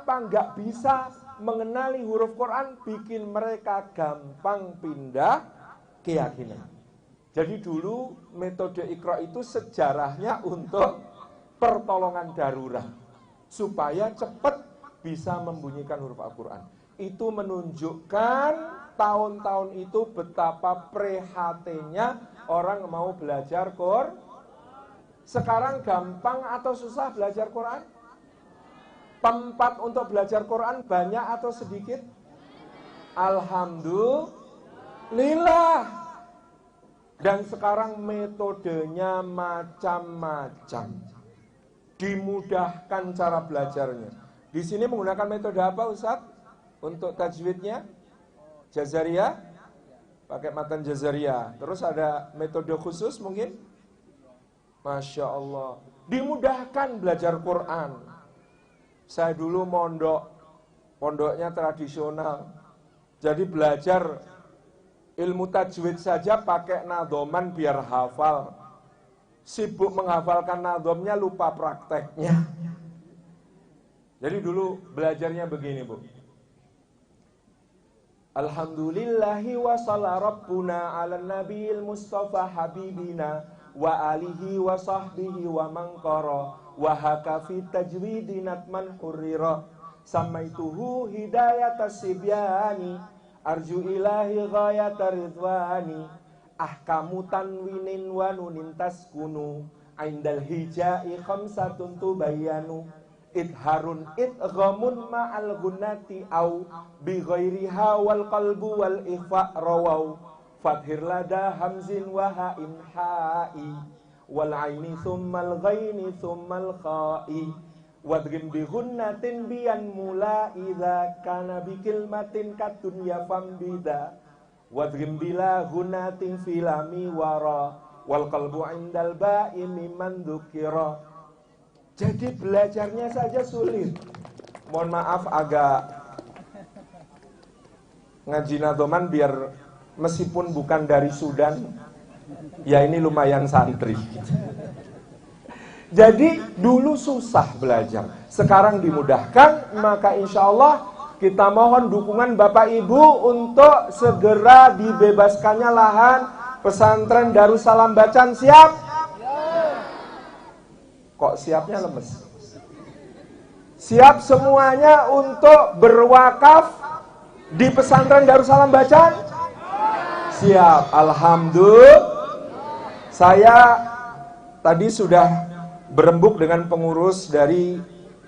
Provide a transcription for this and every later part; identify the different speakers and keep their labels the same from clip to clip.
Speaker 1: Kenapa nggak bisa mengenali huruf Quran? Bikin mereka gampang pindah keyakinan. Jadi dulu metode Iqra itu sejarahnya untuk pertolongan darurat, supaya cepat bisa membunyikan huruf Al-Quran. Itu menunjukkan tahun-tahun itu betapa prihatinnya orang mau belajar Quran. Sekarang gampang atau susah belajar Quran? Tempat untuk belajar Quran banyak atau sedikit? Alhamdulillah. Dan sekarang metodenya macam-macam. Dimudahkan cara belajarnya. Di sini menggunakan metode apa Ustaz? Untuk tajwidnya? Jazariyah? Pakai matan Jazariyah. Terus ada metode khusus mungkin? Masya Allah. Dimudahkan belajar Quran. Saya dulu pondoknya tradisional. Jadi belajar ilmu tajwid saja pakai nadhoman biar hafal. Sibuk menghafalkan nadhomnya, lupa prakteknya. Jadi dulu belajarnya begini, Bu. Alhamdulillahi wa salla rabbuna ala nabiyil mustafa habibina wa alihi wa sahbihi wa man qara wa haka fi tajwidinat man hurrira samaituhu hidayatas sibyani arju ilahi ghayata ridwani ahkamu tanwinin wa nunin taskunu indal hijai khamsatun tubayanu idharun idghamun ma'al gunnati au bi ghairiha wal qalbu wal ikhfa rawau fathir lada hamzin wa ha'in ha'i wal aini thummal ghaini thummal kha'i wadrim bi gunnatin biyan mula idza kana bi kilmatin katunya fambida wadrim bila gunnatin filami wara wal qalbu indal ba'i mimman dzukira. Jadi belajarnya saja sulit. Mohon maaf agak ngaji nadhoman biar meskipun bukan dari Sudan, ya ini lumayan santri. Jadi dulu susah belajar, sekarang dimudahkan. Maka insya Allah kita mohon dukungan Bapak Ibu untuk segera dibebaskannya lahan pesantren Darussalam Bacaan. Siap? Kok siapnya lemes? Siap semuanya untuk berwakaf di pesantren Darussalam Bacaan? Siap, alhamdulillah. Saya tadi sudah berembuk dengan pengurus dari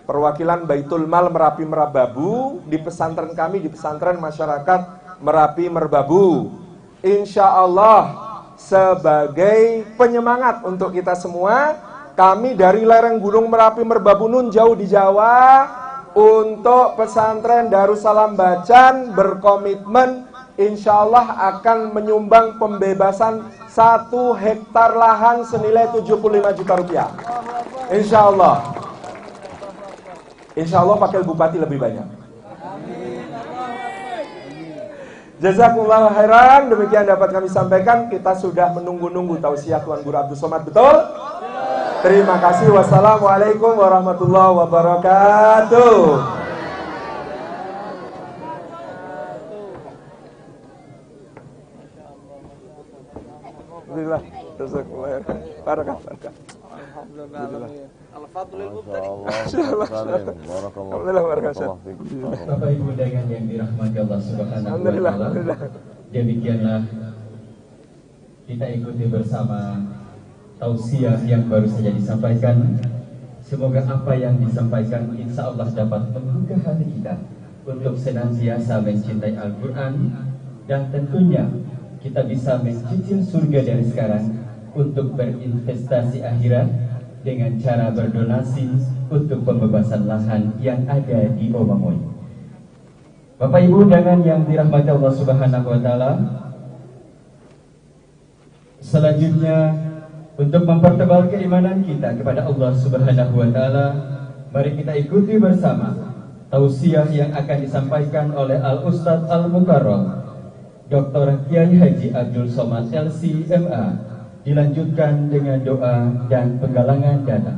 Speaker 1: perwakilan Baitul Mal Merapi Merbabu di pesantren kami, di pesantren masyarakat Merapi Merbabu. Insya Allah sebagai penyemangat untuk kita semua, kami dari lereng Gunung Merapi Merbabu Nun jauh di Jawa untuk pesantren Darussalam Bacaan berkomitmen insya Allah akan menyumbang pembebasan 1 hektar lahan senilai 75 juta rupiah. Insya Allah. Insya Allah pakil bupati lebih banyak. Jazakumullah khairan. Demikian dapat kami sampaikan. Kita sudah menunggu-nunggu tausiah Tuan Guru Abdul Somad, betul? Terima kasih. Wassalamualaikum warahmatullahi wabarakatuh. Alhamdulillah. Barakah. Alhamdulillah. Al-Fadlil Mubtadi. Alhamdulillah.
Speaker 2: Bapak Ibu undangan yang dirahmati Allah Subhanahu wa taala. Demikianlah kita ikuti bersama tausiah yang baru saja disampaikan. Semoga apa yang disampaikan insya Allah dapat menggugah hati kita untuk senantiasa mencintai Al-Quran, dan tentunya kita bisa mencicil surga dari sekarang untuk berinvestasi akhirat dengan cara berdonasi untuk pembebasan lahan yang ada di Omamoy. Bapak Ibu undangan yang dirahmati Allah Subhanahu wa taala, selanjutnya untuk mempertebal keimanan kita kepada Allah Subhanahu wa taala, mari kita ikuti bersama tausiah yang akan disampaikan oleh Al-Ustadz Al-Mukarram Dr. Kiai Haji Abdul Somad LC MA, dilanjutkan dengan doa dan penggalangan dana.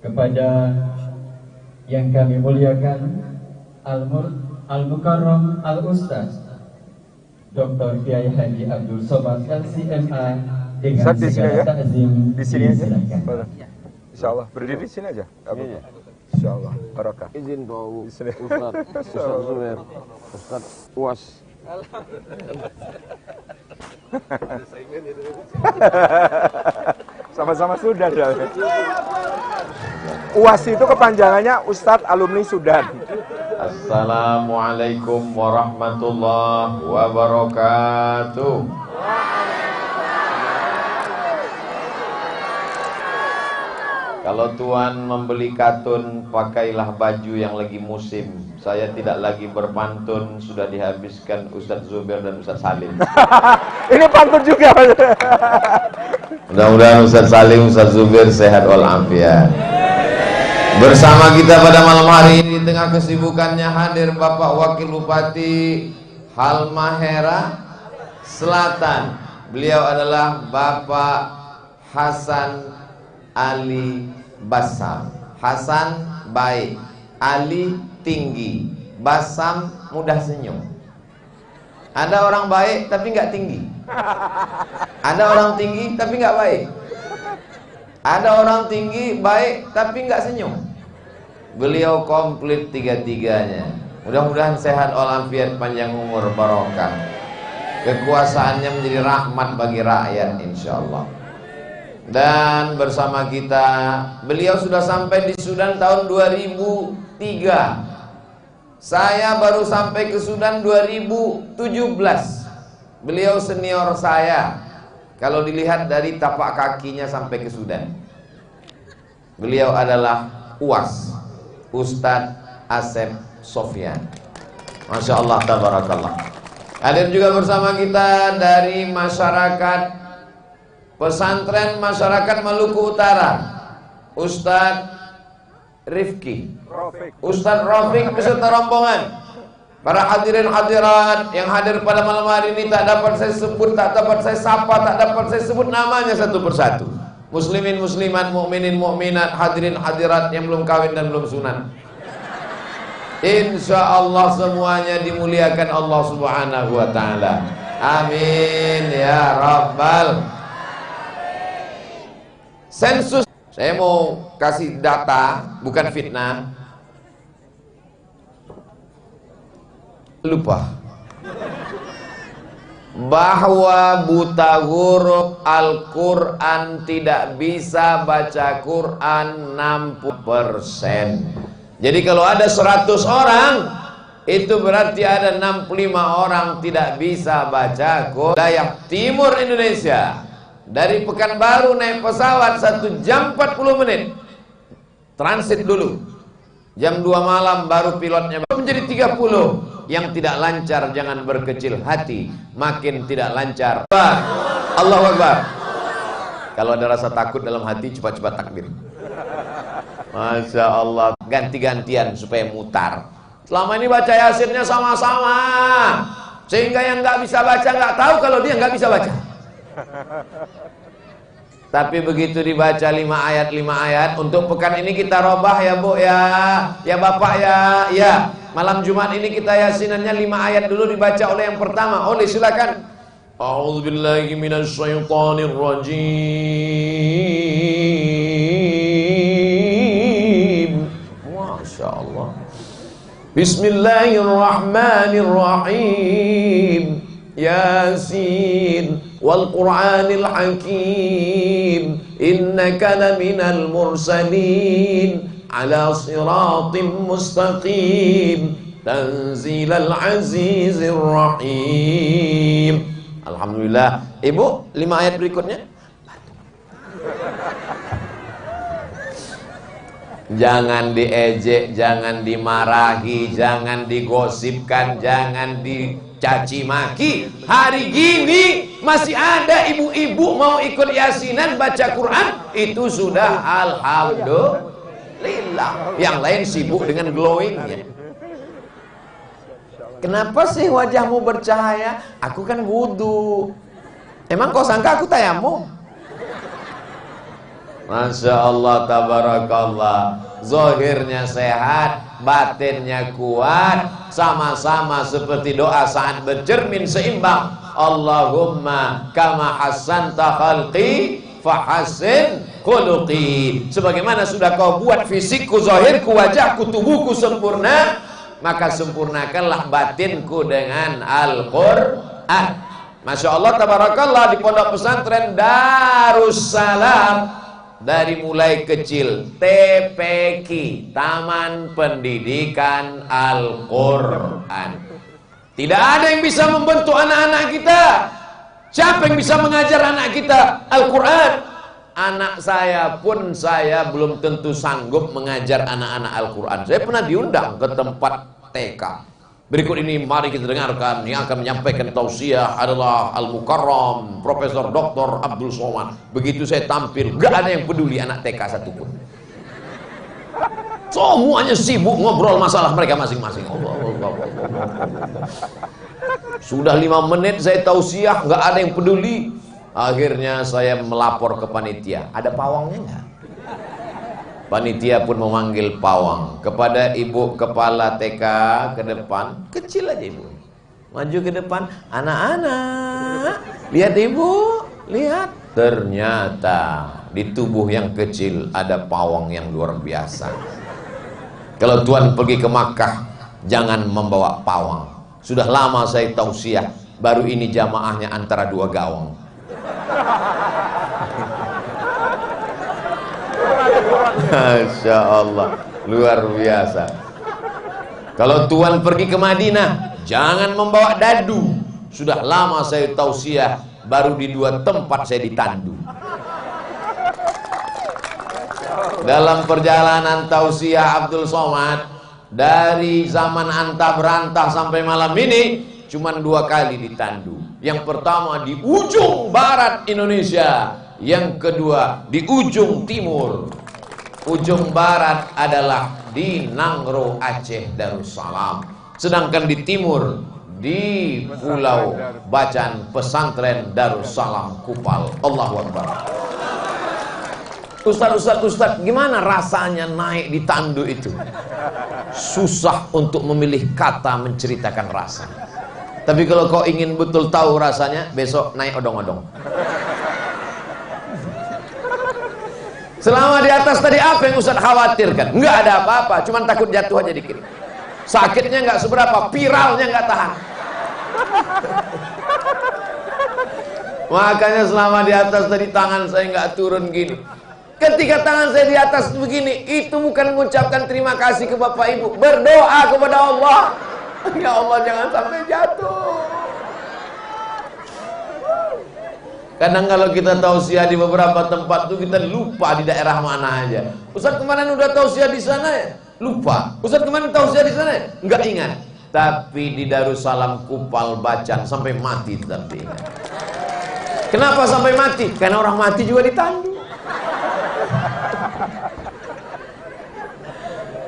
Speaker 2: Kepada yang kami muliakan Al-Mukarram Al-Ustaz Dr. Kiai Haji Abdul Somad LCMA dengan segala takzim.
Speaker 1: Di sini aja. Insyaallah berdiri di sini aja. Insyaallah barakah.
Speaker 3: Izin tahu Ustaz Zubair, Ustaz UAS.
Speaker 1: Sama-sama sudah. UAS itu kepanjangannya Ustadz Alumni Sudan.
Speaker 4: Assalamualaikum warahmatullahi wabarakatuh. Kalau Tuhan membeli katun, pakailah baju yang lagi musim. Saya tidak lagi berpantun, sudah dihabiskan Ustadz Zubair dan Ustadz Salim.
Speaker 1: Ini pantun juga.
Speaker 4: Mudah-mudahan Ustadz Salim, Ustadz Zubair sehat walafiat. Bersama kita pada malam hari ini di tengah kesibukannya hadir Bapak Wakil Bupati Halmahera Selatan. Beliau adalah Bapak Hasan Ali Basam. Hasan baik, Ali tinggi, Basam mudah senyum. Ada orang baik tapi nggak tinggi. Ada orang tinggi tapi nggak baik. Ada orang tinggi baik tapi nggak senyum. Beliau komplit tiga-tiganya. Mudah-mudahan sehat walafiat, panjang umur, barokah. Kekuasaannya menjadi rahmat bagi rakyat insyaallah. Dan bersama kita, beliau sudah sampai di Sudan tahun 2003. Saya baru sampai ke Sudan 2017. Beliau senior saya. Kalau dilihat dari tapak kakinya sampai ke Sudan. Beliau adalah UAS, Ustadz Asep Sofyan. Masya Allah, tabarakallah. Hadir juga bersama kita dari masyarakat pesantren masyarakat Maluku Utara, Ustadz Rifki, Ustadz Rafiq beserta rombongan. Para hadirin hadirat yang hadir pada malam hari ini tak dapat saya sebut, tak dapat saya sapa, tak dapat saya sebut namanya satu persatu. Muslimin muslimat, mukminin mukminat, hadirin hadirat yang belum kawin dan belum sunat. Insyaallah semuanya dimuliakan Allah Subhanahu wa taala. Amin ya rabbal. Sensus, saya mau kasih data, bukan fitnah. Lupa bahwa buta huruf Al-Quran tidak bisa baca Quran 60%. Jadi kalau ada 100 orang, itu berarti ada 65 orang tidak bisa baca Quran. Wilayah timur Indonesia, dari Pekanbaru naik pesawat 1 jam 40 menit, transit dulu, jam 2 malam baru pilotnya menjadi 30. Yang tidak lancar jangan berkecil hati, makin tidak lancar. Allahu Akbar. Kalau ada rasa takut dalam hati, cepat-cepat takbir. Masya Allah. Ganti-gantian supaya mutar. Selama ini baca Yasinnya sama-sama, sehingga yang nggak bisa baca nggak tahu kalau dia nggak bisa baca. Tapi begitu dibaca 5 ayat untuk pekan ini kita robah ya Bu ya Bapak ya. Malam Jumat ini kita yasinannya 5 ayat dulu dibaca oleh yang pertama. Oleh silakan. A'udzubillahi minasyaitonir rajim. Masya Allah. Bismillahirrahmanirrahim. Yasin wal Qur'anil Hakim. Innaka laminal mursalin ala siratim mustaqim tanzilal azizir rahim. Alhamdulillah. Ibu, 5 ayat berikutnya. Jangan diejek, jangan dimarahi, jangan digosipkan, jangan dicaci maki. Hari gini masih ada ibu-ibu mau ikut yasinan baca Quran, itu sudah alhamdulillah. Yang lain sibuk dengan glowingnya. Kenapa sih wajahmu bercahaya? Aku kan wudu. Emang kau sangka aku tayamum? Masya Allah, tabarakallah. Zahirnya sehat, batinnya kuat, sama-sama seperti doa saat bercermin seimbang. Allahumma kama hasanta khalqi fahassin khuluqi. Sebagaimana sudah kau buat fisikku, zahirku, wajahku, tubuhku sempurna, maka sempurnakanlah batinku dengan Al-Qur'an. Masya Allah, tabarakallah. Di pondok pesantren Darussalam, dari mulai kecil TPQ, Taman Pendidikan Al-Quran, tidak ada yang bisa membentuk anak-anak kita. Siapa yang bisa mengajar anak kita Al-Quran? Anak saya pun saya belum tentu sanggup mengajar anak-anak Al-Quran. Saya pernah diundang ke tempat TK. Berikut ini mari kita dengarkan yang akan menyampaikan tausiah adalah Al-Mukarram Profesor Dr. Abdul Somad. Begitu saya tampil, gak ada yang peduli anak TK satupun. Semuanya sibuk ngobrol masalah mereka masing-masing. Sudah 5 menit saya tausiah, gak ada yang peduli. Akhirnya saya melapor ke panitia. Ada pawangnya nggak? Panitia pun memanggil pawang. Kepada ibu kepala TK ke depan, kecil aja ibu, maju ke depan, anak-anak, lihat ibu, lihat. Ternyata di tubuh yang kecil ada pawang yang luar biasa. Kalau Tuhan pergi ke Makkah, jangan membawa pawang. Sudah lama saya tausiah, baru ini jamaahnya antara 2 gawang. Masya Allah, luar biasa. Kalau Tuhan pergi ke Madinah, jangan membawa dadu. Sudah lama saya tausiah, baru di 2 tempat saya ditandu. Dalam perjalanan tausiah Abdul Somad, dari zaman antah berantah sampai malam ini, cuman 2 kali ditandu. Yang pertama di ujung barat Indonesia, yang kedua di ujung timur. Ujung barat adalah di Nangro, Aceh, Darussalam. Sedangkan di timur di Pulau Bacan Pesantren Darussalam Kupal. Allahu Akbar. Ustaz, gimana rasanya naik di tandu itu? Susah untuk memilih kata menceritakan rasa. Tapi kalau kau ingin betul tahu rasanya, besok naik odong-odong. Selama di atas tadi apa yang Ustaz khawatirkan? Enggak ada apa-apa, cuman takut jatuh aja dikit. Sakitnya enggak seberapa, viralnya enggak tahan. Makanya selama di atas tadi tangan saya enggak turun gini. Ketika tangan saya di atas begini, itu bukan mengucapkan terima kasih ke Bapak Ibu, berdoa kepada Allah. Ya Allah, jangan sampai jatuh. Kadang kalau kita tausiah di beberapa tempat tuh kita lupa di daerah mana aja. Ustaz kemarin udah tausiah di sana ya? Lupa. Ustaz kemarin tausiah di sana ya? Enggak ingat. Tapi di Darussalam Kupal Bacan sampai mati tetap ingat. Kenapa sampai mati? Karena orang mati juga ditandu.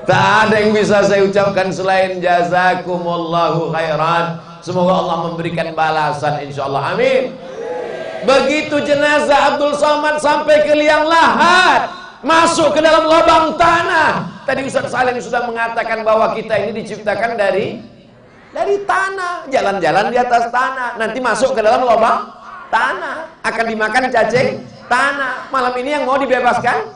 Speaker 4: Tak ada yang bisa saya ucapkan selain jazakumullahu khairan. Semoga Allah memberikan balasan insyaallah. Amin. Begitu jenazah Abdul Somad sampai ke liang lahat, masuk ke dalam lubang tanah. Tadi Ustaz Salim sudah mengatakan bahwa kita ini diciptakan dari tanah, jalan-jalan di atas tanah, nanti masuk ke dalam lubang tanah, akan dimakan cacing tanah. Malam ini yang mau dibebaskan?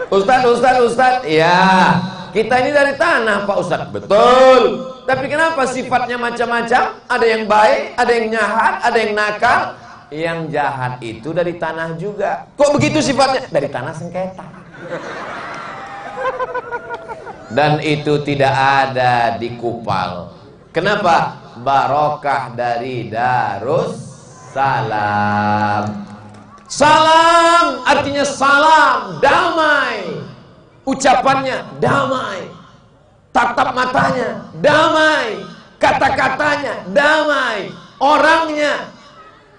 Speaker 4: Ustaz, ya kita ini dari tanah Pak Ustaz. Betul. Tapi kenapa sifatnya macam-macam? Ada yang baik, ada yang jahat, ada yang nakal. Yang jahat itu dari tanah juga. Kok begitu sifatnya? Dari tanah sengketa. Dan itu tidak ada di Kupal. Kenapa? Barokah dari Darussalam. Salam artinya salam, damai. Ucapannya damai. Tatap matanya damai, kata-katanya damai, orangnya,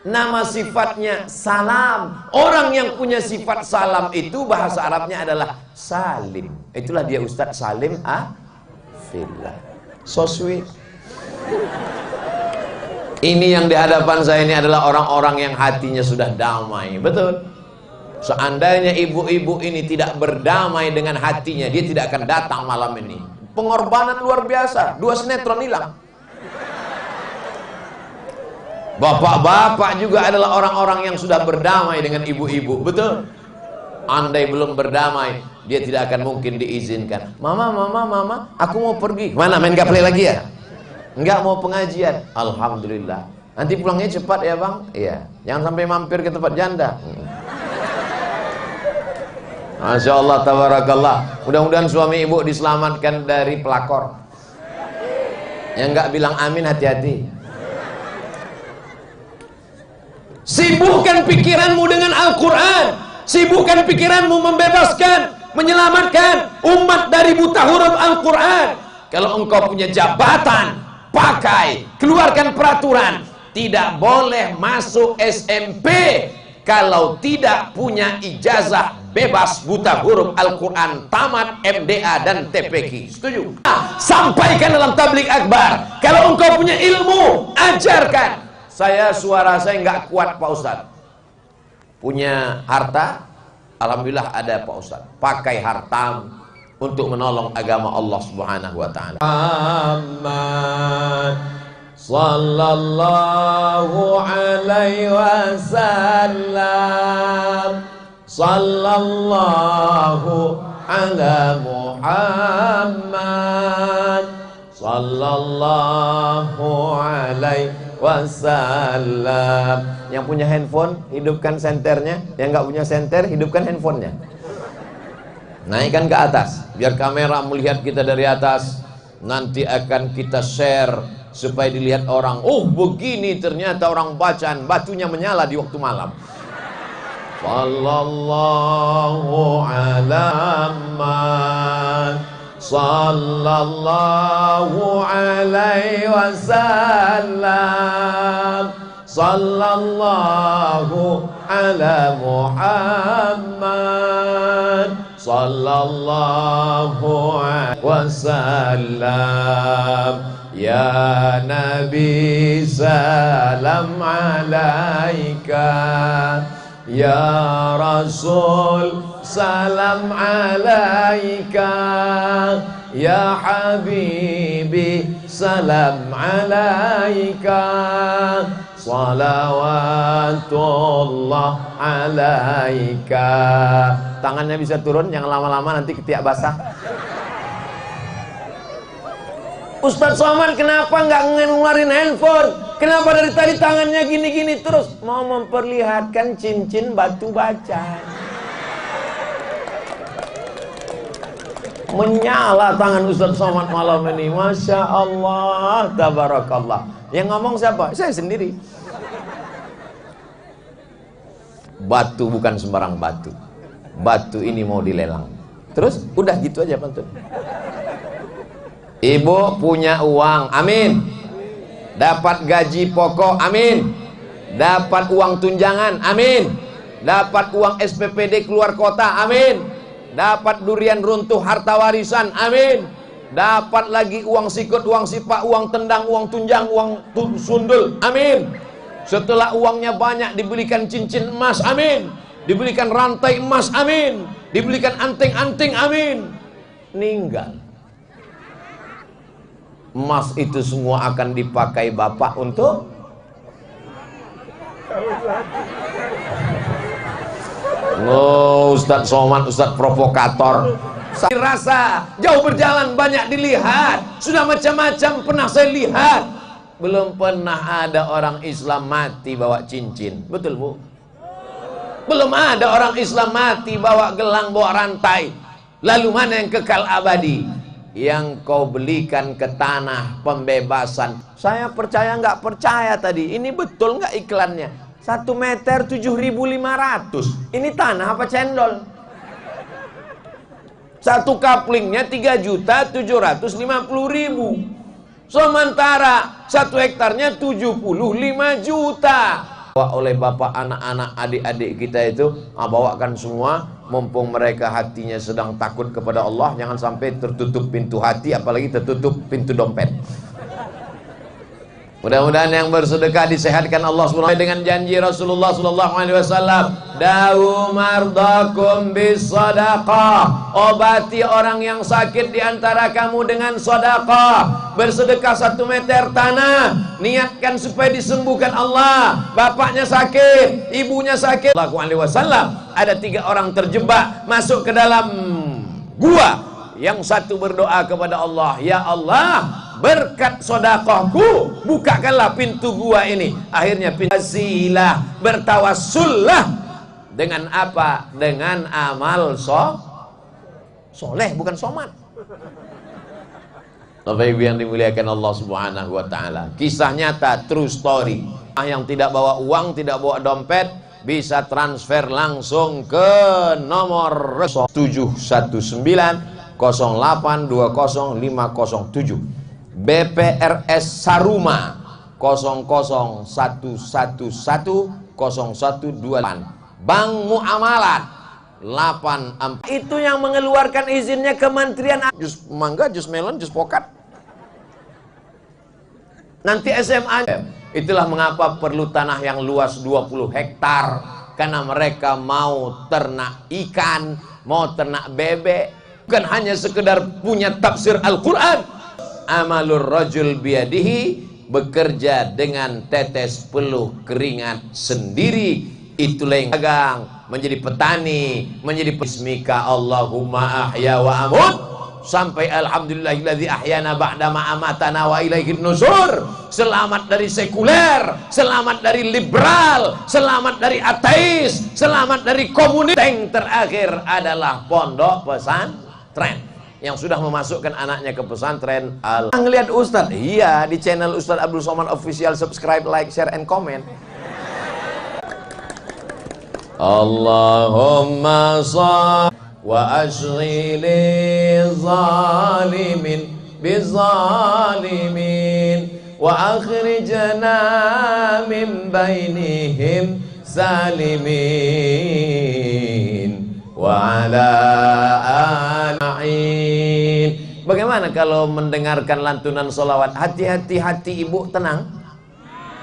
Speaker 4: nama sifatnya salam. Orang yang punya sifat salam itu bahasa Arabnya adalah salim. Itulah dia Ustadz Salim Fillah. So sweet. Ini yang di hadapan saya ini adalah orang-orang yang hatinya sudah damai. Betul. Seandainya ibu-ibu ini tidak berdamai dengan hatinya, dia tidak akan datang malam ini. Pengorbanan luar biasa. 2 sinetron hilang. Bapak-bapak juga adalah orang-orang yang sudah berdamai dengan ibu-ibu. Betul. Andai belum berdamai, dia tidak akan mungkin diizinkan. Mama, aku mau pergi. Mana, main gaple lagi ya? Enggak, mau pengajian. Alhamdulillah. Nanti pulangnya cepat ya bang? Iya. Jangan sampai mampir ke tempat janda. Masya Allah, tabarakallah. Mudah-mudahan suami ibu diselamatkan dari pelakor. Yang enggak bilang amin, hati-hati. Sibukkan pikiranmu dengan Al-Quran. Sibukkan pikiranmu membebaskan, menyelamatkan umat dari buta huruf Al-Quran. Kalau engkau punya jabatan, pakai, keluarkan peraturan. Tidak boleh masuk SMP kalau tidak punya ijazah bebas buta huruf Al-Quran, tamat MDA dan TPQ. Setuju? Sampaikan dalam tabligh akbar. Kalau engkau punya ilmu, ajarkan. Suara saya nggak kuat Pak Ustadz. Punya harta, alhamdulillah ada Pak Ustadz. Pakai harta untuk menolong agama Allah Subhanahu wa taala. Muhammad sallallahu alaihi wasallam. Sallallahu ala Muhammad sallallahu alaihi wasallam. Yang punya handphone, hidupkan senternya. Yang nggak punya senter, hidupkan handphonenya. Naikkan ke atas, biar kamera melihat kita dari atas. Nanti akan kita share supaya dilihat orang. Oh begini ternyata orang bacaan, batunya menyala di waktu malam. Sallallahu ala man sallallahu alaihi wasallam. Sallallahu ala Muhammad sallallahu alaihi wasallam. Ya Nabi salam alaika, ya Rasul salam alaika, ya Habibi salam alaika, salawatullah alaika. Tangannya bisa turun, jangan lama-lama nanti ketiak basah. Ustadz Somad kenapa nggak ngeluarin handphone? Kenapa dari tadi tangannya gini-gini terus? Mau memperlihatkan cincin batu bacaan. Menyala tangan Ustadz Somad malam ini. Masya Allah, tabarakallah. Yang ngomong siapa? Saya sendiri. Batu bukan sembarang batu. Batu ini mau dilelang. Terus udah gitu aja pantun. Ibu punya uang, amin. Dapat gaji pokok, amin. Dapat uang tunjangan, amin. Dapat uang SPPD keluar kota, amin. Dapat durian runtuh harta warisan, amin. Dapat lagi uang sikut, uang sipak, uang tendang, uang tunjang, uang sundul, amin. Setelah uangnya banyak dibelikan cincin emas, amin. Dibelikan rantai emas, amin. Dibelikan anting-anting, amin. Ninggal. Emas itu semua akan dipakai bapak untuk Ustadz Somad, Ustadz provokator. Saya rasa jauh berjalan banyak dilihat. Sudah macam-macam pernah saya lihat. Belum pernah ada orang Islam mati bawa cincin. Betul bu? Belum ada orang Islam mati bawa gelang, bawa rantai. Lalu mana yang kekal abadi? Yang kau belikan ke tanah pembebasan. Saya percaya nggak percaya tadi. Ini betul nggak iklannya? 1 meter 7.500. Ini tanah apa cendol? Satu kaplingnya 3.750.000. Sementara 1 hektarnya 75 juta. Oleh bapak, anak-anak, adik-adik kita itu bawakan semua. Mumpung mereka hatinya sedang takut kepada Allah, jangan sampai tertutup pintu hati, apalagi tertutup pintu dompet. Mudah-mudahan yang bersedekah disehatkan Allah SWT dengan janji Rasulullah SAW. Dawu mardakum bisadaqah. Obati orang yang sakit diantara kamu dengan sedekah. Bersedekah 1 meter tanah, niatkan supaya disembuhkan Allah. Bapaknya sakit, ibunya sakit. Sallallahu alaihi wasallam, ada 3 orang terjebak masuk ke dalam gua. Yang satu berdoa kepada Allah, ya Allah, berkat sedekahku bukakanlah pintu gua ini. Akhirnya pintu wasilah, bertawassullah dengan apa? Dengan amal soleh, bukan somat. Bapak Ibu yang dimuliakan Allah Subhanahu wa taala. Kisah nyata, true story. Yang tidak bawa uang, tidak bawa dompet, bisa transfer langsung ke nomor 719 0820 507 BPRS Saruma 001110128 Bank Muamalat 84. Itu yang mengeluarkan izinnya Kementerian jus mangga, jus melon, jus pokat. Nanti SMA. Itulah mengapa perlu tanah yang luas 20 hektar, karena mereka mau ternak ikan, mau ternak bebek. Bukan hanya sekedar punya tafsir Al-Quran. Amalur rajul biadihi, bekerja dengan tetes peluh keringat sendiri. Itulah yang dagang, menjadi petani, menjadi bismika Allahumma ahya wa amut, sampai alhamdulillahilladzi ahyana ba'dama amatana wa ilaihin nusur. Selamat dari sekuler, selamat dari liberal, selamat dari ateis, selamat dari komunis. Yang terakhir adalah pondok pesantren yang sudah memasukkan anaknya ke pesantren. Ngelihat Ustadz, iya, di channel Ustadz Abdul Somad Official, subscribe, like, share, and comment. Allahumma shalli wa ashghili zalimin bizalimin wa akhrijna min bainihim salimin wa ala alain. Bagaimana kalau mendengarkan lantunan sholawat? Hati-hati, hati ibu tenang,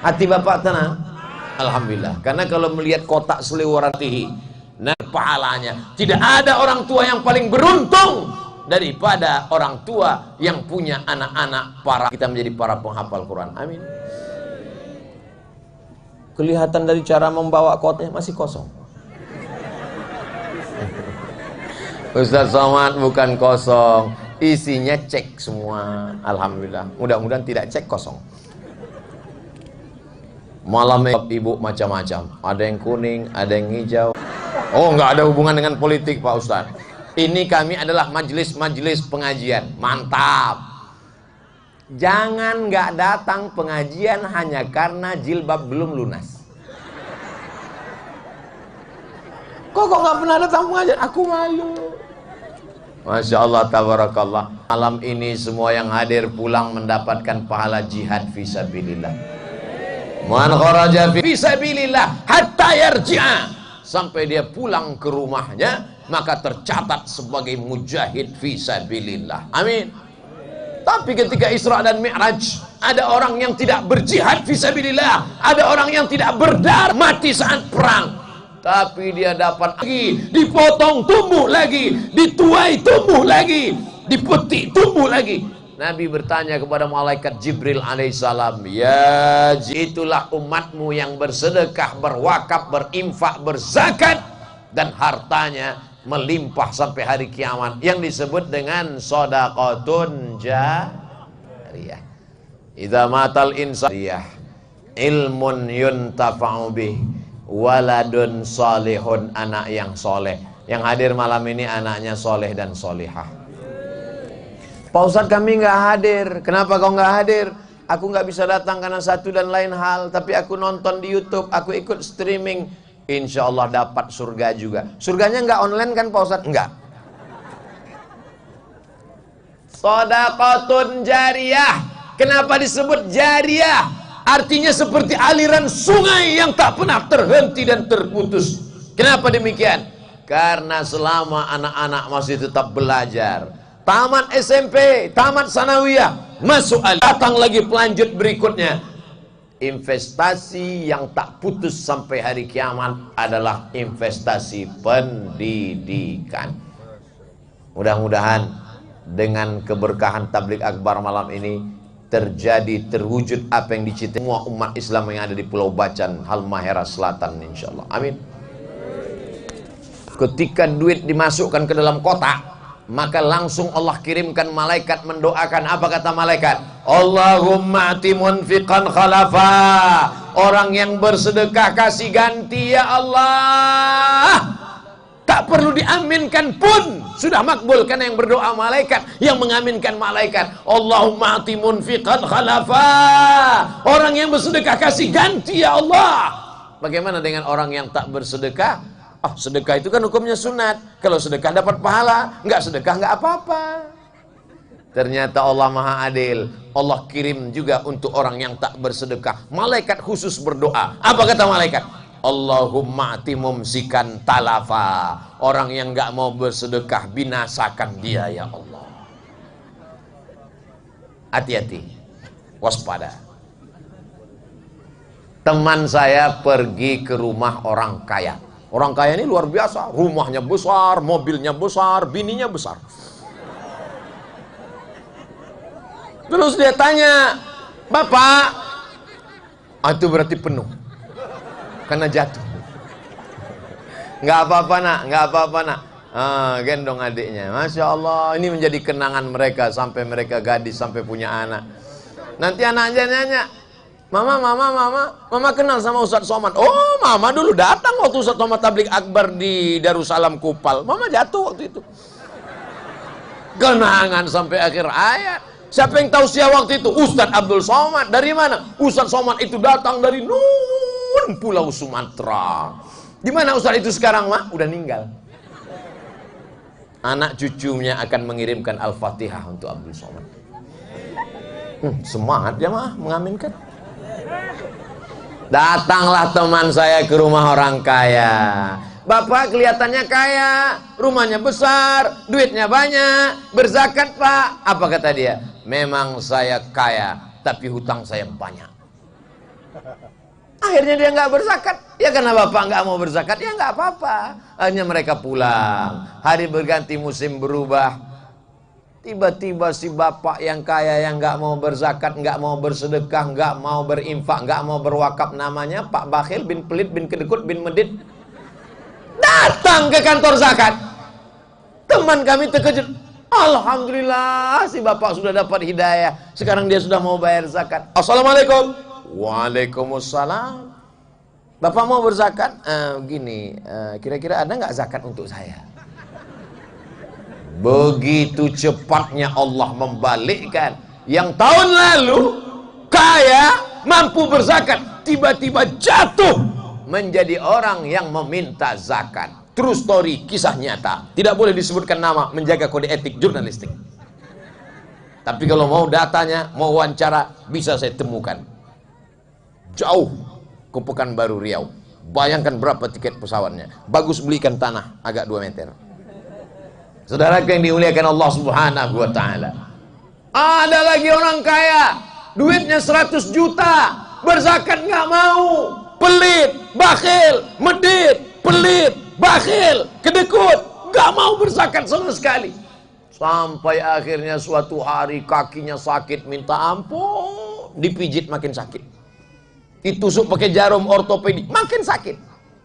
Speaker 4: hati bapak tenang. Alhamdulillah. Karena kalau melihat kotak seliwaratihi, nah pahalanya, tidak ada orang tua yang paling beruntung daripada orang tua yang punya anak-anak para kita menjadi para penghafal Quran. Amin. Kelihatan dari cara membawa kotaknya masih kosong. Ustaz Somad bukan kosong, isinya cek semua. Alhamdulillah. Mudah-mudahan tidak cek kosong. Malam ibu macam-macam, ada yang kuning, ada yang hijau. Oh, nggak ada hubungan dengan politik Pak Ustaz. Ini kami adalah majelis-majelis pengajian. Mantap. Jangan nggak datang pengajian hanya karena jilbab belum lunas. Kok nggak pernah datang pengajian? Aku malu. Masya Allah, tabarakallah. Malam ini semua yang hadir pulang mendapatkan pahala jihad fisabilillah. Man kharaja fisabilillah hatta yarji'a, sampai dia pulang ke rumahnya maka tercatat sebagai mujahid fisabilillah. Amin. Tapi ketika Isra dan Mi'raj, ada orang yang tidak berjihad fisabilillah, ada orang yang tidak berdarah, mati saat perang, tapi dia dapat lagi, dipotong tumbuh lagi, dituai tumbuh lagi, dipetik tumbuh lagi. Nabi bertanya kepada malaikat Jibril alaihissalam, ya, itulah umatmu yang bersedekah, berwakaf, berinfak, berzakat, dan hartanya melimpah sampai hari kiamat, yang disebut dengan shadaqatun jariyah. Idza matal insan ilmun yuntafa'u bih, waladun salihun, anak yang soleh. Yang hadir malam ini anaknya soleh dan solihah. Pak Ustadz, kami nggak hadir. Kenapa kau nggak hadir? Aku nggak bisa datang karena satu dan lain hal, tapi aku nonton di YouTube, aku ikut streaming. Insya Allah dapat surga juga. Surganya nggak online kan Pak Ustadz? Nggak. Shadaqatun jariyah. Kenapa disebut jariyah? Artinya seperti aliran sungai yang tak pernah terhenti dan terputus. Kenapa demikian? Karena selama anak-anak masih tetap belajar, tamat SMP, tamat sanawiyah, masuk datang lagi pelanjut berikutnya. investasi yang tak putus sampai hari kiamat adalah investasi pendidikan. Mudah-mudahan dengan keberkahan tabligh akbar malam ini terwujud apa yang dicintai semua umat Islam yang ada di Pulau Bacan, Halmahera Selatan, insyaallah. Amin. Ketika duit dimasukkan ke dalam kotak, maka langsung Allah kirimkan malaikat mendoakan. Apa kata malaikat? Allahumma ati munfiqan khalafa. Orang yang bersedekah kasih ganti ya Allah. Tak perlu diaminkan pun sudah makbul, karena yang berdoa malaikat, yang mengaminkan malaikat. Allahumma ati munfiqan khalafa. Orang yang bersedekah kasih ganti ya Allah. Bagaimana dengan orang yang tak bersedekah? Sedekah itu kan hukumnya sunat. Kalau sedekah dapat pahala, enggak sedekah enggak apa-apa. Ternyata Allah Maha Adil. Allah kirim juga untuk orang yang tak bersedekah malaikat khusus berdoa. Apa kata malaikat? Allahumma ati mumsikan talafa. Orang yang enggak mau bersedekah, binasakan dia ya Allah. Hati-hati, waspada. Teman saya pergi ke rumah orang kaya. Orang kaya ini luar biasa, rumahnya besar, mobilnya besar, bininya besar. Terus dia tanya, Bapak, itu berarti penuh, karena jatuh. Nggak apa-apa nak, nggak apa-apa nak. Gendong adiknya. Masya Allah, ini menjadi kenangan mereka sampai mereka gadis, sampai punya anak. Nanti anaknya nanya, Mama kenal sama Ustadz Somad. Oh, Mama dulu datang waktu Ustadz Somad tabligh akbar di Darussalam Kupal. Mama jatuh waktu itu. Kenangan sampai akhir ayat. Siapa yang tahu siapa waktu itu? Ustadz Abdul Somad. Dari mana? Ustadz Somad itu datang dari nun Pulau Sumatera. Di mana Ustadz itu sekarang, Ma? Udah meninggal. Anak cucunya akan mengirimkan Al-Fatihah untuk Abdul Somad. Semangat ya, Ma, mengaminkan. Datanglah teman saya ke rumah orang kaya. Bapak kelihatannya kaya, rumahnya besar, duitnya banyak, berzakat Pak. Apa kata dia? Memang saya kaya, tapi hutang saya banyak. Akhirnya dia nggak berzakat. Ya karena bapak nggak mau berzakat, ya nggak apa-apa. Akhirnya mereka pulang. Hari berganti, musim berubah. Tiba-tiba si bapak yang kaya yang nggak mau berzakat, nggak mau bersedekah, nggak mau berinfak, nggak mau berwakaf, namanya Pak Bakhil bin Pelit bin Kedekut bin Medit, datang ke kantor zakat. Teman kami terkejut. Alhamdulillah, si bapak sudah dapat hidayah. Sekarang dia sudah mau bayar zakat. Assalamualaikum. Waalaikumsalam. Bapak mau berzakat? Kira-kira ada nggak zakat untuk saya? Begitu cepatnya Allah membalikkan. Yang tahun lalu kaya, mampu berzakat, tiba-tiba jatuh menjadi orang yang meminta zakat. True story, kisah nyata. Tidak boleh disebutkan nama, menjaga kode etik jurnalistik. Tapi kalau mau datanya, mau wawancara, bisa saya temukan. Jauh ke Pekanbaru Riau. Bayangkan berapa tiket pesawatnya. Bagus belikan tanah agak 2 meter. Saudara yang dimuliakan Allah Subhanahu wa ta'ala. Ada lagi orang kaya, duitnya 100 juta, berzakat nggak mau, pelit, bakhil, medit, pelit, bakhil, kedekut, nggak mau berzakat sama sekali. Sampai akhirnya suatu hari kakinya sakit, minta ampun, dipijit makin sakit. Ditusuk pakai jarum ortopedik, makin sakit.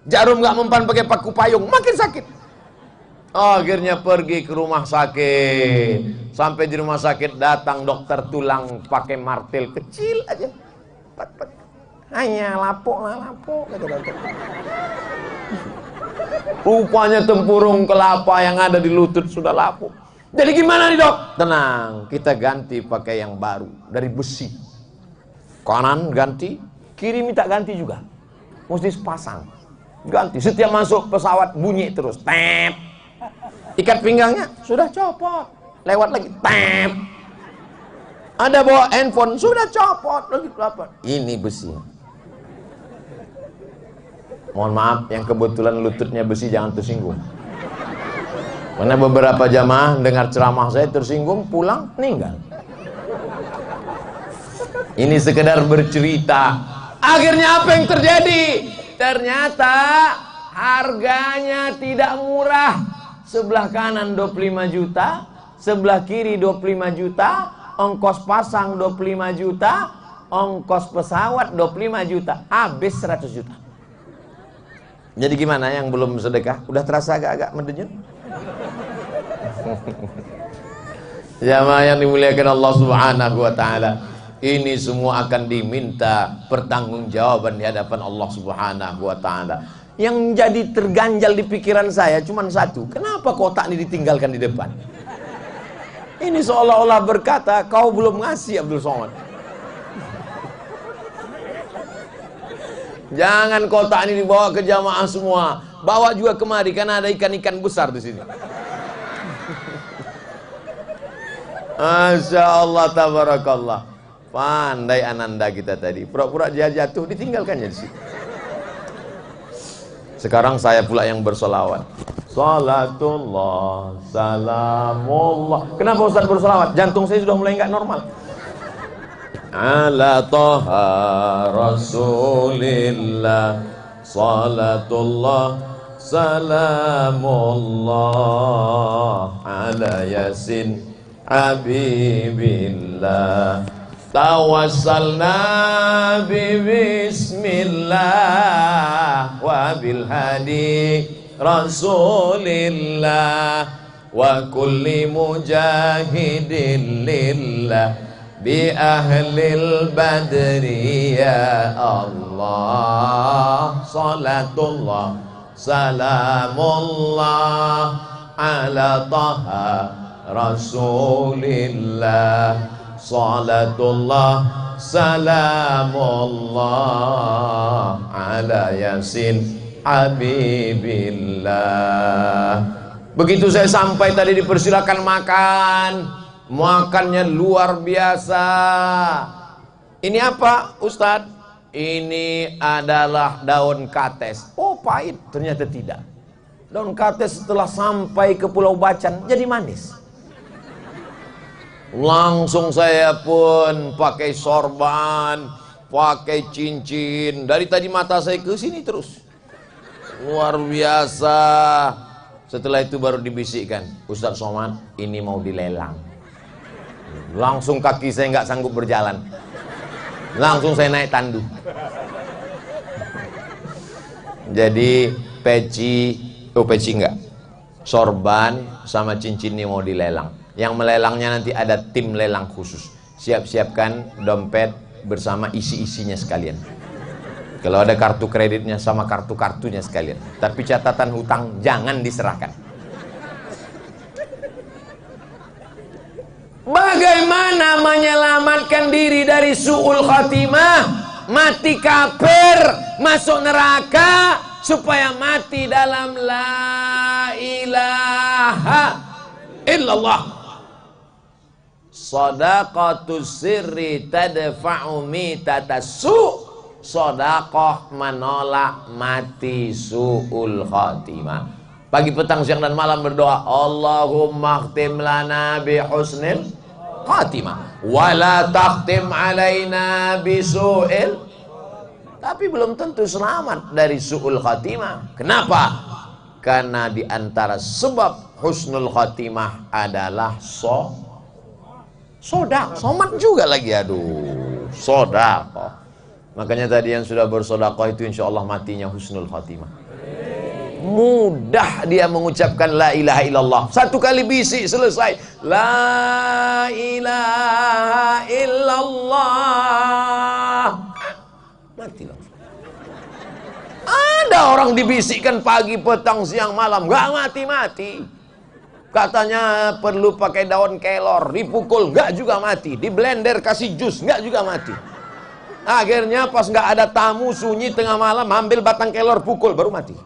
Speaker 4: Jarum nggak mempan pakai paku payung, makin sakit. Akhirnya pergi ke rumah sakit. Sampai di rumah sakit datang dokter tulang pakai martil kecil aja. Hanya lapuk kata dokter. Rupanya tempurung kelapa yang ada di lutut sudah lapuk. Jadi gimana nih dok? Tenang, kita ganti pakai yang baru dari besi. Kanan ganti, kiri minta ganti juga. Mesti sepasang. Ganti. Setiap masuk pesawat bunyi terus. Tep. Ikat pinggangnya sudah copot, lewat lagi, tep. Ada bawa handphone, sudah copot lagi, dapat. Ini besi. Mohon maaf, yang kebetulan lututnya besi jangan tersinggung. Karena beberapa jamaah dengar ceramah saya tersinggung, pulang meninggal. Ini sekedar bercerita Akhirnya apa yang terjadi? Ternyata harganya tidak murah. Sebelah kanan 25 juta, sebelah kiri 25 juta, ongkos pasang 25 juta, ongkos pesawat 25 juta, habis 100 juta. Jadi gimana yang belum sedekah? Udah terasa agak-agak mendenyut? Jamaah yang dimuliakan Allah Subhanahu wa taala, ini semua akan diminta pertanggungjawaban di hadapan Allah Subhanahu wa taala. Yang jadi terganjal di pikiran saya cuma satu, kenapa kotak ini ditinggalkan di depan? Ini seolah-olah berkata, kau belum ngasih Abdul Somad. Jangan kotak ini dibawa ke jamaah semua, bawa juga kemari karena ada ikan-ikan besar di sini. Masya Allah, tabarakallah. Pandai ananda kita tadi, pura-pura dia jatuh, ditinggalkannya di situ. Sekarang saya pula yang bersolawat. Salatullah, salamullah. Kenapa Ustaz bersolawat? Jantung saya sudah mulai nggak normal. Ala Taha Rasulillah, salatullah, salamullah, ala Yasin Habibillah. Tawassalna bismillah wa bil hadi Rasulillah wa kulli mujahidin lillah bi ahlil badri ya Allah. Salatullah, salamullah ala Taha Rasulillah. Salatullah, salamullah ala Yasin Habibillah. Begitu saya sampai tadi dipersilakan makan. Makannya luar biasa. Ini apa Ustadz? Ini adalah daun kates. Oh pahit, ternyata tidak. Daun kates setelah sampai ke Pulau Bacan jadi manis. Langsung saya pun pakai sorban, pakai cincin. Dari tadi mata saya ke sini terus. Luar biasa. Setelah itu baru dibisikkan, Ustadz Somad, ini mau dilelang. Langsung kaki saya nggak sanggup berjalan. Langsung saya naik tandu. Jadi peci enggak. Sorban sama cincin ini mau dilelang. Yang melelangnya nanti ada tim lelang khusus. Siap-siapkan dompet bersama isi-isinya sekalian. Kalau ada kartu kreditnya sama kartu-kartunya sekalian. Tapi catatan hutang jangan diserahkan. Bagaimana menyelamatkan diri dari su'ul khatimah? Mati kafir, masuk neraka, supaya mati dalam la ilaha illallah. Shadaqatus sirri tadfa'u mitatasu. Sedekah menolak mati su'ul khatimah. Pagi, petang, siang dan malam berdoa, Allahumma khtim lana bi husnil khatimah wa la takhtim alaina bi su'il. Tapi belum tentu selamat dari su'ul khatimah. Kenapa? Karena di antara sebab husnul khatimah adalah sodak, somat juga lagi, aduh, sodakoh. Makanya tadi yang sudah bersodakoh itu insya Allah matinya husnul khatimah. Mudah dia mengucapkan la ilaha illallah. Satu kali bisik selesai. La ilaha illallah. Mati langsung. Ada orang dibisikkan pagi, petang, siang, malam, nggak mati-mati. Katanya perlu pakai daun kelor, dipukul, nggak juga mati. Di blender kasih jus, nggak juga mati. Akhirnya pas nggak ada tamu, sunyi tengah malam, ambil batang kelor, pukul, baru mati.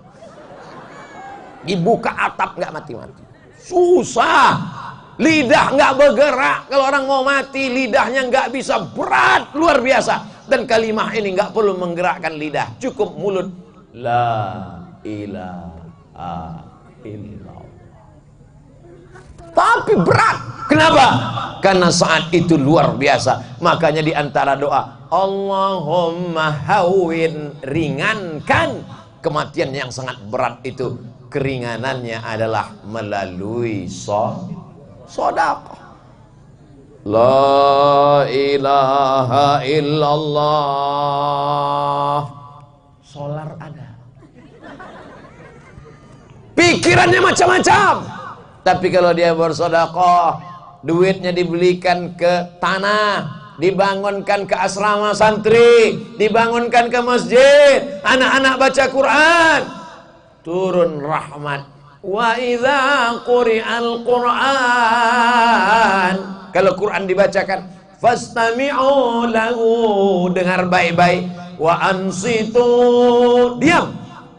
Speaker 4: Dibuka atap, nggak mati-mati. Susah. Lidah nggak bergerak. Kalau orang mau mati, lidahnya nggak bisa, berat, luar biasa. Dan kalimah ini nggak perlu menggerakkan lidah, cukup mulut. La ilaha illallah. Tapi berat. Kenapa? Karena saat itu luar biasa. Makanya di antara doa, Allahumma hawin, ringankan kematian yang sangat berat itu. Keringanannya adalah melalui sedekah. La ilaha illallah. Solar ada. Pikirannya macam-macam. Tapi kalau dia bersedekah, duitnya dibelikan ke tanah, dibangunkan ke asrama santri, dibangunkan ke masjid, anak-anak baca Quran, turun rahmat. Wa idza quri'al Quran, kalau Quran dibacakan, fastami'u lahu, dengar baik-baik, wa ansitu, diam,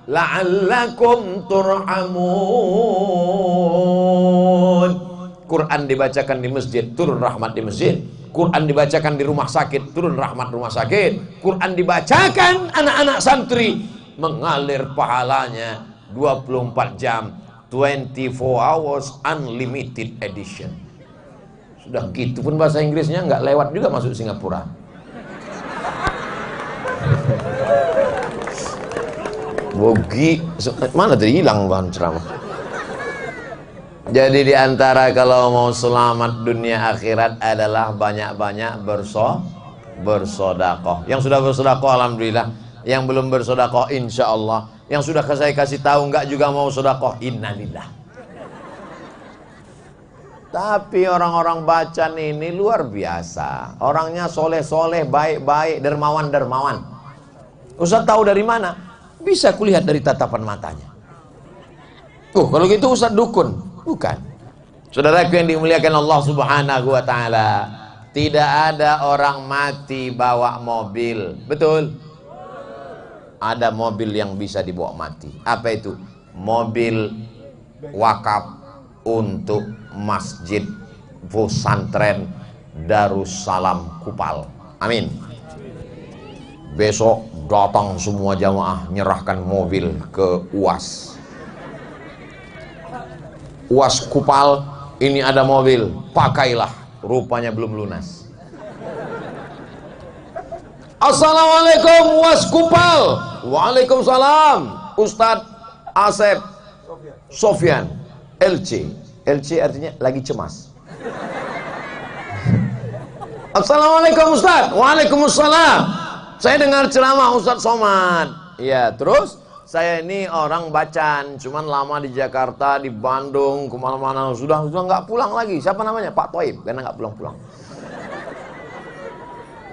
Speaker 4: la'allakum turhamun. Quran dibacakan di masjid, turun rahmat di masjid. Quran dibacakan di rumah sakit, turun rahmat rumah sakit. Quran dibacakan anak-anak santri, mengalir pahalanya 24 jam, 24 hours unlimited edition. Sudah gitu pun bahasa Inggrisnya nggak lewat juga masuk Singapura. Bogi, mana tadi hilang bahan ceramah. Jadi diantara kalau mau selamat dunia akhirat adalah banyak-banyak bersedekah. Yang sudah bersedekah alhamdulillah, yang belum bersedekah insya Allah, yang sudah saya kasih tahu nggak juga mau sedekah, innalillah. Tapi orang-orang bacan ini luar biasa. Orangnya soleh-soleh, baik-baik, dermawan-dermawan. Ustaz tahu dari mana? Bisa kulihat dari tatapan matanya. Kalau gitu Ustaz dukun. Bukan. Saudaraku yang dimuliakan Allah Subhanahu wa ta'ala, tidak ada orang mati bawa mobil. Betul? Ada mobil yang bisa dibawa mati. Apa itu? Mobil wakaf untuk Masjid Pesantren Darussalam Kupal. Amin. Besok datang semua jamaah nyerahkan mobil ke UAS. UAS Kupal, ini ada mobil, pakailah. Rupanya belum lunas. Assalamualaikum UAS Kupal. Waalaikumsalam. Ustadz Asep Sofyan LC. LC artinya lagi cemas. Assalamualaikum Ustadz. Waalaikumsalam. Saya dengar ceramah Ustadz Somad. Ya, terus saya ini orang bacan, cuman lama di Jakarta, di Bandung, kemana-mana, sudah nggak pulang lagi. Siapa namanya? Pak Toib, karena nggak pulang-pulang.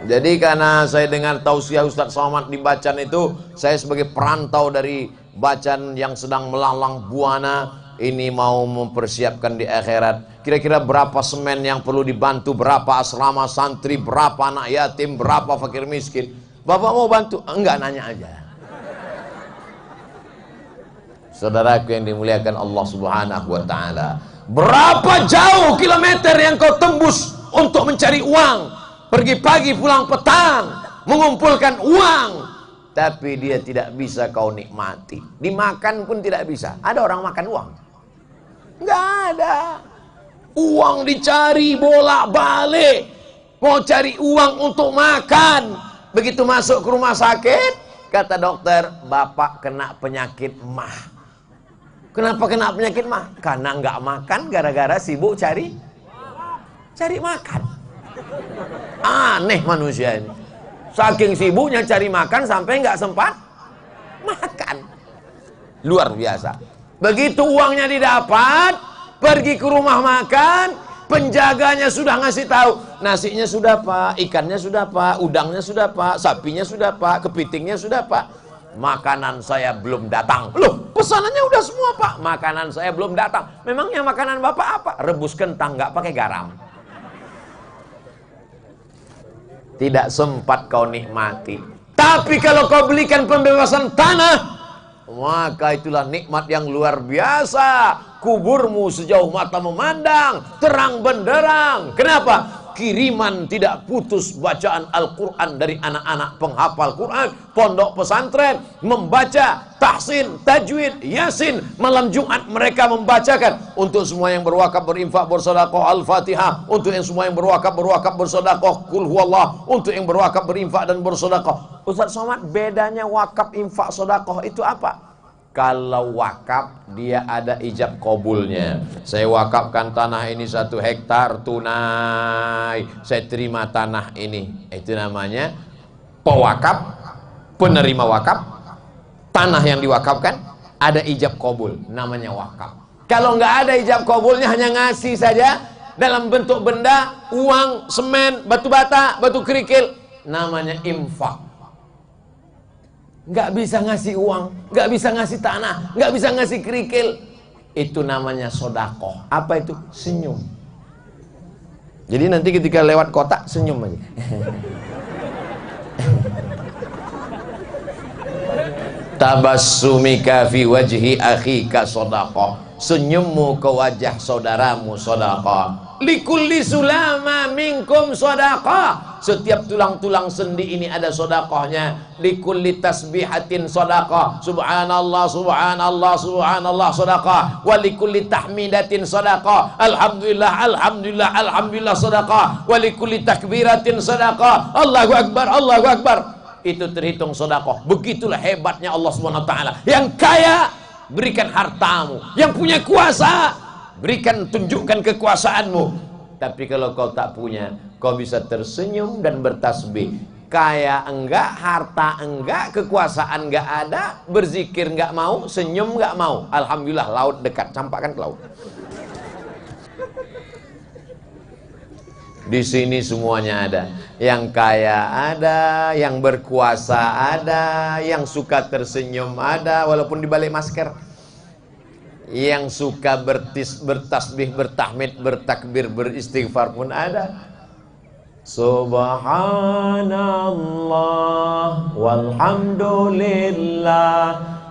Speaker 4: Jadi karena saya dengar tausiah Ustadz Somad di Bacan itu, saya sebagai perantau dari Bacan yang sedang melalang buana, ini mau mempersiapkan di akhirat. Kira-kira berapa semen yang perlu dibantu, berapa asrama santri, berapa anak yatim, berapa fakir miskin. Bapak mau bantu? Enggak, nanya aja. Saudaraku yang dimuliakan Allah Subhanahu wa ta'ala, berapa jauh kilometer yang kau tembus untuk mencari uang? Pergi pagi pulang petang, mengumpulkan uang, tapi dia tidak bisa kau nikmati. Dimakan pun tidak bisa. Ada orang makan uang? Enggak ada. Uang dicari bolak-balik. Mau cari uang untuk makan. Begitu masuk ke rumah sakit, kata dokter, bapak kena penyakit mah. Kenapa kena penyakit mah? Karena nggak makan gara-gara sibuk cari makan. Aneh manusia ini. Saking sibuknya cari makan sampai nggak sempat makan. Luar biasa. Begitu uangnya didapat, pergi ke rumah makan, penjaganya sudah ngasih tahu, nasinya sudah Pak, ikannya sudah Pak, udangnya sudah Pak, sapinya sudah Pak, kepitingnya sudah Pak. Makanan saya belum datang. Loh, pesanannya udah semua Pak. Makanan saya belum datang. Memangnya makanan Bapak apa? Rebus kentang nggak pakai garam. Tidak sempat kau nikmati. Tapi kalau kau belikan pembebasan tanah, maka itulah nikmat yang luar biasa. Kuburmu sejauh mata memandang, terang benderang. Kenapa? kiriman tidak putus bacaan Al-Quran dari anak-anak penghafal Quran, pondok pesantren, membaca tahsin, tajwid, yasin. Malam Jumat mereka membacakan. Untuk semua yang berwakaf, berinfak, bersedekah, Al-Fatihah. Untuk yang semua yang berwakaf, bersedekah, Qul huwallah. Untuk yang berwakaf, berinfak dan bersedekah. Ustaz Somad, bedanya wakaf, infak, sedekah itu apa? Kalau wakaf dia ada ijab kabulnya. Saya wakafkan tanah ini 1 hektar tunai, saya terima tanah ini. Itu namanya pewakaf, penerima wakaf. Tanah yang diwakafkan ada ijab kabul, namanya wakaf. Kalau nggak ada ijab kabulnya, hanya ngasih saja dalam bentuk benda, uang, semen, batu bata, batu kerikil, namanya infak. Nggak bisa ngasih uang, nggak bisa ngasih tanah, nggak bisa ngasih kerikil. Itu namanya sodakoh. Apa itu? Senyum. Jadi nanti ketika lewat kotak, senyum aja. Tabassumika fi wajhi akhika sodakoh. Senyummu ke wajah saudaramu sodakoh. Likulli sulama minkum sodakoh. Setiap tulang-tulang sendi ini ada sodakohnya. Likulli tasbihatin sodakoh. Subhanallah, subhanallah, subhanallah sodakoh. Walikulli tahmidatin sodakoh. Alhamdulillah, alhamdulillah, alhamdulillah sodakoh. Walikulli takbiratin sodakoh. Allahu akbar, Allahu akbar. Itu terhitung sodakoh. Begitulah hebatnya Allah SWT. Yang kaya, berikan hartamu. Yang punya kuasa, berikan, tunjukkan kekuasaanmu. Tapi kalau kau tak punya, kau bisa tersenyum dan bertasbih. Kaya enggak, harta enggak, kekuasaan enggak ada, berzikir enggak mau, senyum enggak mau. Alhamdulillah, laut dekat, campakkan ke laut. Di sini semuanya ada. Yang kaya ada, yang berkuasa ada, yang suka tersenyum ada, walaupun dibalik masker. Yang suka bertasbih, bertahmid, bertakbir, beristighfar pun ada. Subhanallah walhamdulillah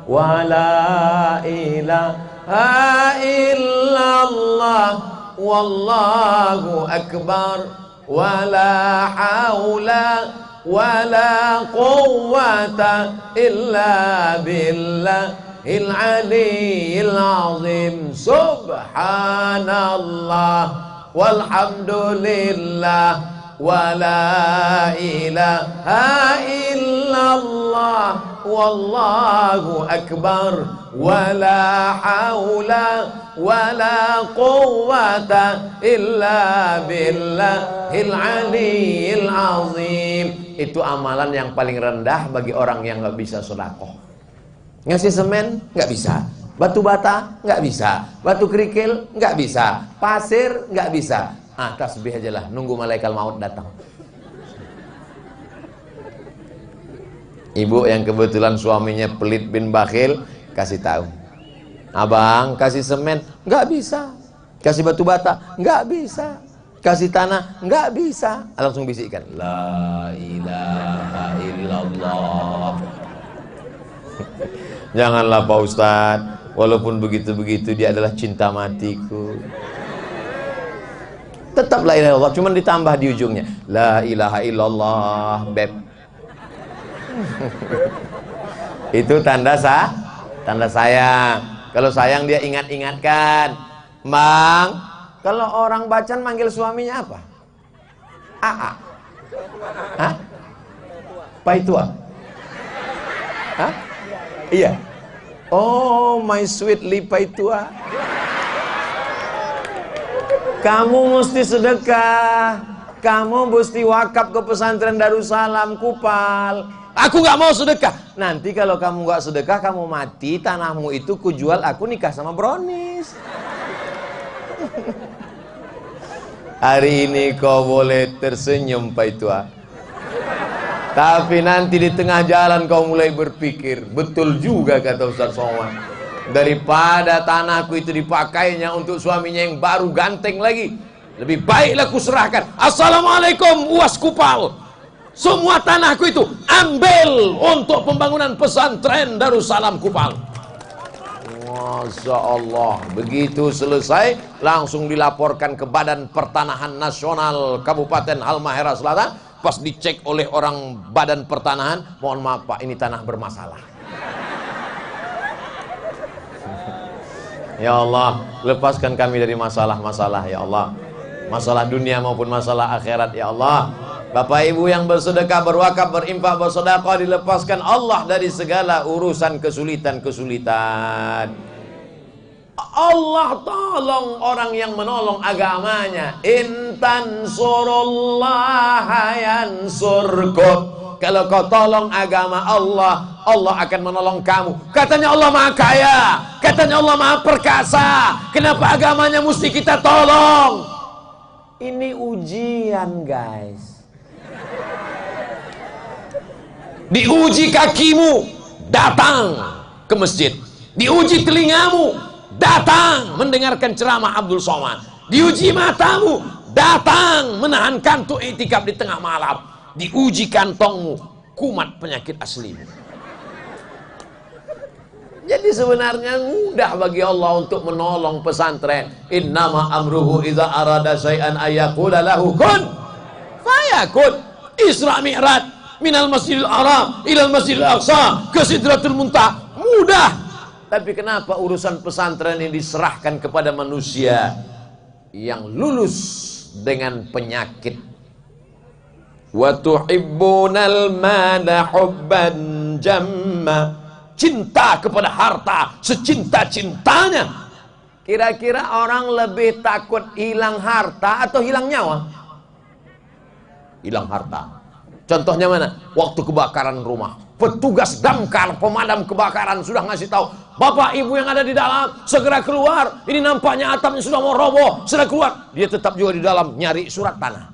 Speaker 4: wa la ilaha illallah wallahu akbar wa la haula wa la quwwata illa billah al-aliyyil azim. Subhanallah walhamdulillah wa la ilaha illallah wallahu akbar wa la haula wa la quwwata illa billahil aliyyil azim. Itu amalan yang paling rendah bagi orang yang nggak bisa sedekah. Ngasih semen nggak bisa, batu bata nggak bisa, batu kerikil nggak bisa, pasir nggak bisa. Tasbih aja lah, nunggu malaikat maut datang. Ibu yang kebetulan suaminya pelit bin bakhil, kasih tahu, abang kasih semen nggak bisa, kasih batu bata nggak bisa, kasih tanah nggak bisa. Langsung bisikkan, la ilaha illallah. Janganlah Pak Ustadz, walaupun begitu-begitu dia adalah cinta matiku. Tetap la ilaha illallah, cuman ditambah di ujungnya, la ilaha illallah, beb. Itu tanda sayang. Kalau sayang dia ingat-ingatkan. Bang, kalau orang bacan manggil suaminya apa? Aa. Hah? Paitua. Hah? Iya. Oh, my sweet Lipaitua. Kamu mesti sedekah. Kamu mesti wakaf ke pesantren Darussalam Kupal. Aku nggak mau sedekah. Nanti kalau kamu nggak sedekah, kamu mati, tanahmu itu kujual, aku nikah sama Brownies. Hari ini kau boleh tersenyum Paitua. Tapi nanti di tengah jalan kau mulai berpikir, betul juga kata Ustaz Somad. Daripada tanahku itu dipakainya untuk suaminya yang baru ganteng lagi, lebih baiklah ku serahkan. Assalamualaikum UAS Kupal. Semua tanahku itu ambil untuk pembangunan pesantren Darussalam Kupal. Masya Allah. Begitu selesai langsung dilaporkan ke Badan Pertanahan Nasional Kabupaten Halmahera Selatan. Pas dicek oleh orang Badan Pertanahan, mohon maaf Pak, ini tanah bermasalah. Ya Allah, lepaskan kami dari masalah-masalah ya Allah, masalah dunia maupun masalah akhirat ya Allah. Bapak Ibu yang bersedekah, berwakaf, berinfak, bersedekah, dilepaskan Allah dari segala urusan kesulitan-kesulitan. Allah tolong orang yang menolong agamanya. Intan surullaha yansurkum. Kalau kau tolong agama Allah, Allah akan menolong kamu. Katanya Allah maha kaya, katanya Allah maha perkasa. Kenapa agamanya mesti kita tolong? Ini ujian guys. Diuji kakimu, datang ke masjid. Diuji telingamu, datang mendengarkan ceramah Abdul Somad. Diuji matamu, datang menahan kantuk i'tikaf di tengah malam. Diuji kantongmu, kumat penyakit aslimu. Jadi sebenarnya mudah bagi Allah untuk menolong pesantren. Innama amruhu idza arada syai'an ayyaqula lahu kun fayakun. Isra Mi'raj minal Masjidil Haram ilal Masjidil Aqsa ke Sidratul Muntaha, mudah. Tapi kenapa urusan pesantren ini diserahkan kepada manusia yang lulus dengan penyakit? Wa tuhibbunal mala hubban jamma. Cinta kepada harta secinta-cintanya. Kira-kira orang lebih takut hilang harta atau hilang nyawa? Hilang harta. Contohnya mana? Waktu kebakaran rumah, petugas damkar pemadam kebakaran sudah ngasih tahu, Bapak Ibu yang ada di dalam segera keluar. Ini nampaknya atapnya sudah mau roboh, segera keluar. Dia tetap juga di dalam nyari surat tanah.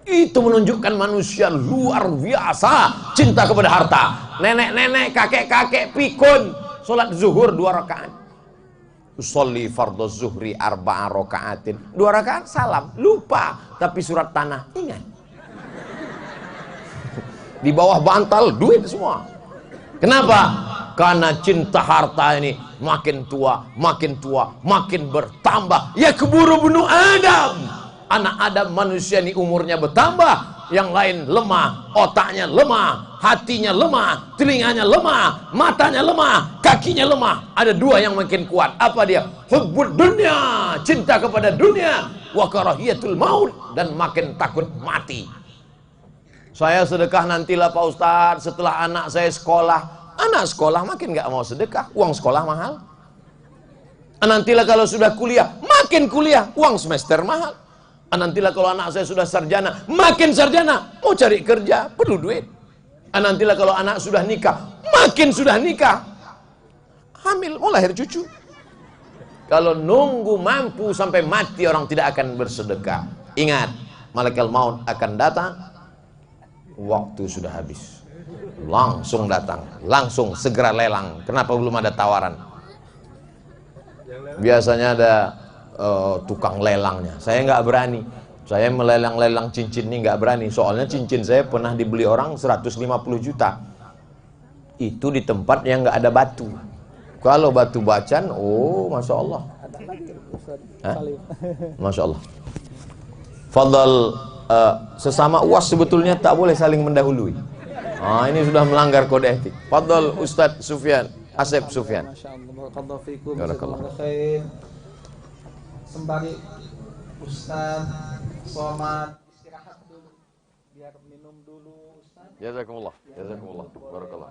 Speaker 4: Itu menunjukkan manusia luar biasa cinta kepada harta. Nenek-nenek, kakek-kakek pikun sholat zuhur 2 rakaat. Usolli fardhu zuhri 4 rakaatin. 2 rakaat salam, lupa. Tapi surat tanah ingat. Di bawah bantal duit semua. Kenapa? Karena cinta harta ini makin tua, makin bertambah. Ya keburu bunuh Adam. Anak Adam manusia ini umurnya bertambah. Yang lain lemah, otaknya lemah, hatinya lemah, telinganya lemah, matanya lemah, kakinya lemah. Ada 2 yang makin kuat. Apa dia? Hubbud dunya, cinta kepada dunia, wa karahiyatul maut, dan makin takut mati. Saya sedekah nantilah Pak Ustadz setelah anak saya sekolah. Anak sekolah makin gak mau sedekah, uang sekolah mahal. Nantilah kalau sudah kuliah, makin kuliah, uang semester mahal. Nantilah kalau anak saya sudah sarjana, makin sarjana, mau cari kerja, perlu duit. Nantilah kalau anak sudah nikah, makin sudah nikah, hamil, mau lahir cucu. Kalau nunggu mampu sampai mati, orang tidak akan bersedekah. Ingat, malaikat maut akan datang, waktu sudah habis. Langsung datang, langsung segera lelang. Kenapa belum ada tawaran? Biasanya ada tukang lelangnya. Saya nggak berani. Saya melelang-lelang cincin ini nggak berani. Soalnya cincin saya pernah dibeli orang 150 juta. Itu di tempat yang nggak ada batu. Kalau batu bacan, oh masya Allah. Masya Allah. Fadal, sesama uas sebetulnya tak boleh saling mendahului. Ini sudah melanggar kode etik. Fadal Ustadz Sufyan, Asep Sufyan. Barakallah.
Speaker 5: Sembari Ustadz Somad istirahat dulu, biar minum dulu Ustadz.
Speaker 4: Jazakumullah, jazakumullah. Barakallah.